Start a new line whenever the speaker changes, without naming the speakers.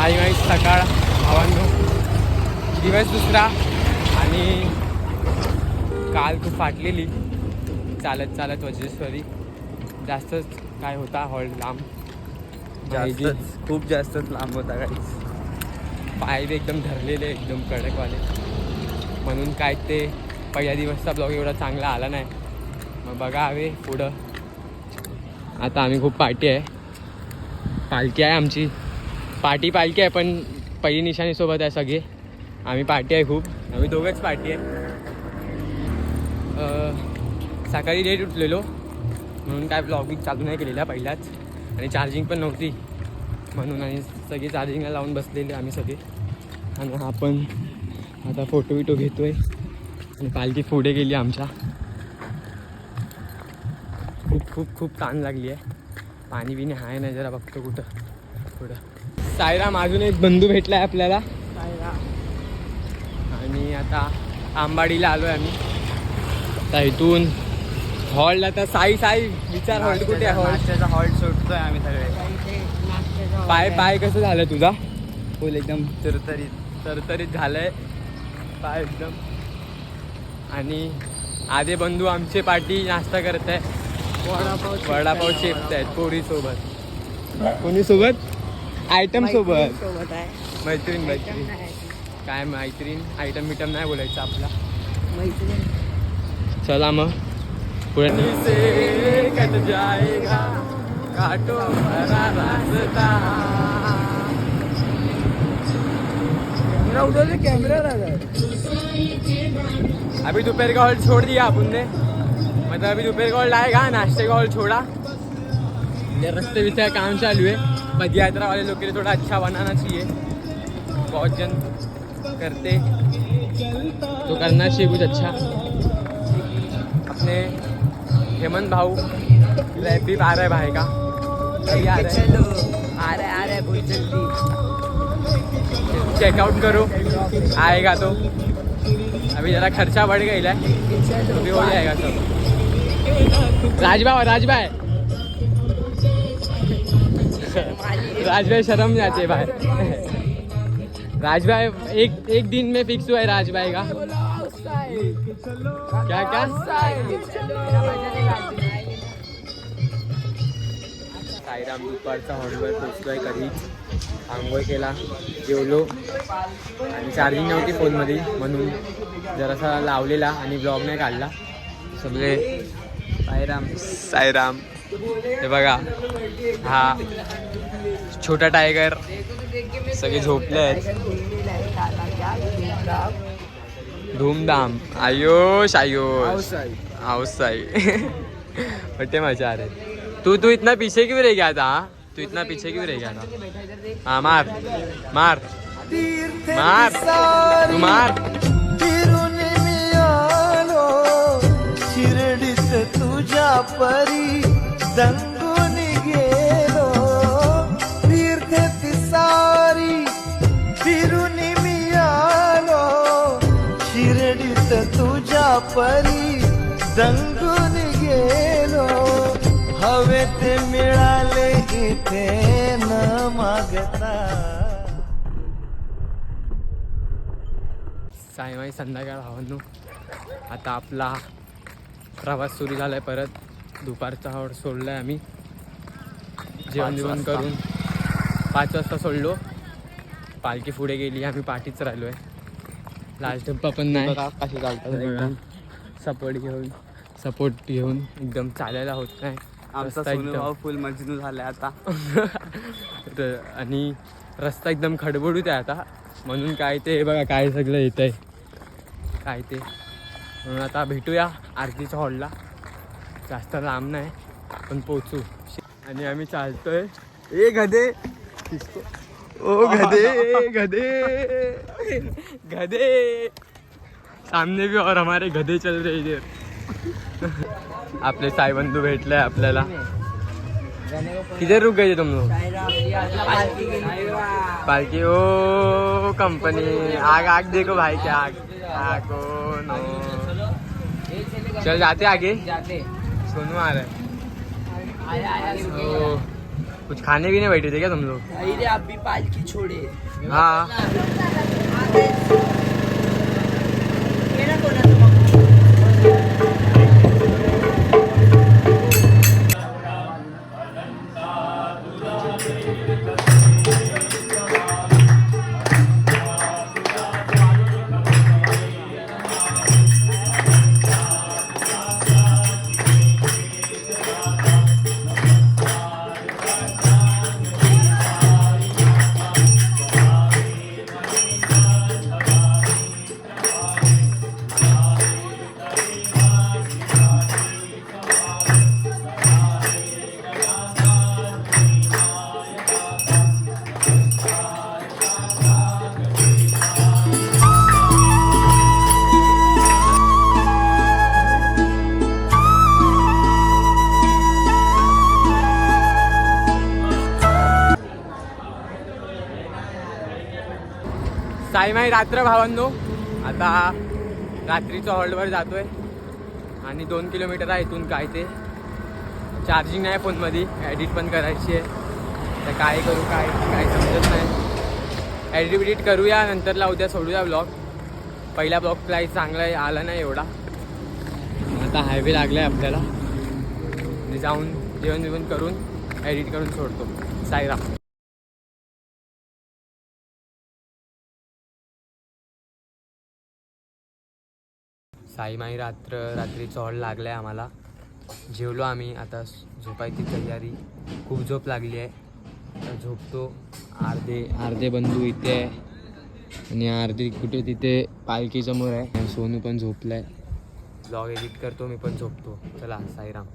साई सकाळ भावांनो, दिवस दुसरा आणि काल खूप फाटलेली चालत चालत वज्रेश्वरी. जास्तच काय होता हॉल लांब,
खूप जास्तच लांब होता गाईस.
पाय बी एकदम धरलेले एकदम कडकवाले, म्हणून काय ते पहिल्या दिवसचा ब्लॉग एवढा चांगला आला नाही. मग बघा हवे पुढं. आता आम्ही खूप पार्टी आहे, पालखी आहे आमची, पालखी आहे पण पहिली निशाणीसोबत आहे सगळे. आम्ही पार्टी आहे खूप, आम्ही दोघंच पार्टी आहे. सकाळी लेट उठलेलो म्हणून काय ब्लॉगिंग चालू नाही केलेला पहिलाच, आणि चार्जिंग पण नव्हती म्हणून, आणि सगळे चार्जिंगला लावून बसलेले आम्ही सगळे. आणि आपण आता फोटो विटो घेतोय आणि पालखी पुढे गेली आमच्या. खूप खूप खूप ताण लागली आहे. पाणी बिणी आहे नाही, जरा बघतो कुठं पुढं. साईराम अजून एक बंधू भेटला आहे आपल्याला. आणि आता आंबाडीला आलो आहे आम्ही. आता इथून हॉल्ट, आता साई विचार हॉल्ट कुठे आहे?
नाश्त्याचा हॉल्ट सुटतोय आम्ही सगळे.
पाय कसं झालं तुझा?
फुल एकदम
तरतरीत झालंय पाय एकदम. आणि आधे बंधू आमचे पार्टी नाश्ता करत आहे, वडापाव शेपत आहेत पोरी सोबत. कोणी सोबत? आयटम सोबत, मैत्रीण काय मैत्रीण, आयटम बिटम नाही बोलायचं आपला. चला मग पुढे. कट जाएगा काटो भरा रास्ता.
कैमरा
अभी दोपहर का हॉल छोड़ दिया अपन ने, मतलब अभी दोपहर का हॉल आएगा, नाश्ते का हॉल छोड़ा. रास्ते भी काम चालू है, पद यात्रा वाले लोग के लिए थोड़ा अच्छा बनाना चाहिए. बहुत जन करते तो करना चाहिए कुछ अच्छा. अपने हेमंत भाऊ रैप भी आ रहा है भाई का, अभी आ रहा है बहुत जल्दी. चेकआउट करो, आएगा तो. अभी ज़रा खर्चा बढ़ गया है, तो भी हो जाएगा सब. राजभाई शर्म जाते भाई. राजभाई एक दिन में फिक्स हुआ है राजभाई का. क्या साईराम दुपारचा हॉलवर पोचलोय कधीच. आंघोळ केला, जेवलो, आणि चार्जिंग नव्हती फोनमध्ये म्हणून जरासा लावलेला आणि ब्लॉग नाही काढला. सगळे साईराम हे बघा, हा छोटा टायगर, सगळे झोपले आहेत. धूमधाम आयुष साई बटे मजा आ रही. तू इतना पीछे क्यों रह गया था? हाँ मार तू मार.
शिर्डीत तुझ्या परी दंगून गेलो, तीर्थ सारी फिरून मी आलो. शिर्डीत तुझ्या परी दंगून गेलो, हवे ते मिळाले इथे न मागता.
सायमाई संध्याकाळ भावांनो, आता आपला प्रवास सुरू झालाय परत. दुपारचा हॉल सोडलाय आम्ही, जेवण करून 5 वाजता सोडलो. पालखी पुढे गेली, आम्ही पाठीच राहिलोय. लास्ट डब्बा पण नाही.
कशी चालतात
सपोर्ट घेऊन एकदम चालायला होत नाही.
आमचा सोनू भाऊ फुल मजनू झालाय आता.
आणि रस्ता एकदम खडबडूत आहे आता, म्हणून काय ते बघा काय सगळं येत आहे काय ते. म्हणून आता भेटूया आरतीच्या हॉलला. जास्त लांब नाही पण पोचू. आणि आम्ही चालतोय. ए गधे, ओ गधे सामने भी और हमारे गधे चल रहे इधर. आपले साईबंधू भेटले आपल्याला. किधर रुक गए थे तुम लोग? पालकी ओ कंपनी. आग देखो भाई क्या आग नो. चल जाते आगे. सोनू आ रहा है. कुछ खाने भी नहीं बैठे थे क्या तुम लोग?
नहीं रे अभी पालकी छोड़े
हाँ साईमाई रात्र भावांनो, आता रात्रीच्या हॉल्टवर जातोय आणि 2 किलोमीटर आहे इथून. काय ते चार्जिंग नाही फोनमध्ये, एडिट पण करायची आहे. तर काय करू काय समजत नाही. एडिट करूया नंतरला, उद्या सोडूया ब्लॉग. पहिला ब्लॉग काही चांगला आला नाही एवढा. आता हायवे लागला आहे आपल्याला, जाऊन जेवण बिवण करून एडिट करून सोडतो. साईराम. साईमाई रात्रीचा हॉल लागला आहे आम्हाला. जेवलो आम्ही, आता झोपायची तयारी. खूप झोप लागली आहे, आता झोपतो. अर्धे बंधू इथे आहे आणि अर्धे कुठे तिथे पालखीसमोर आहे. सोनू पण झोपला आहे. ब्लॉग एडिट करतो, मी पण झोपतो. चला साईराम.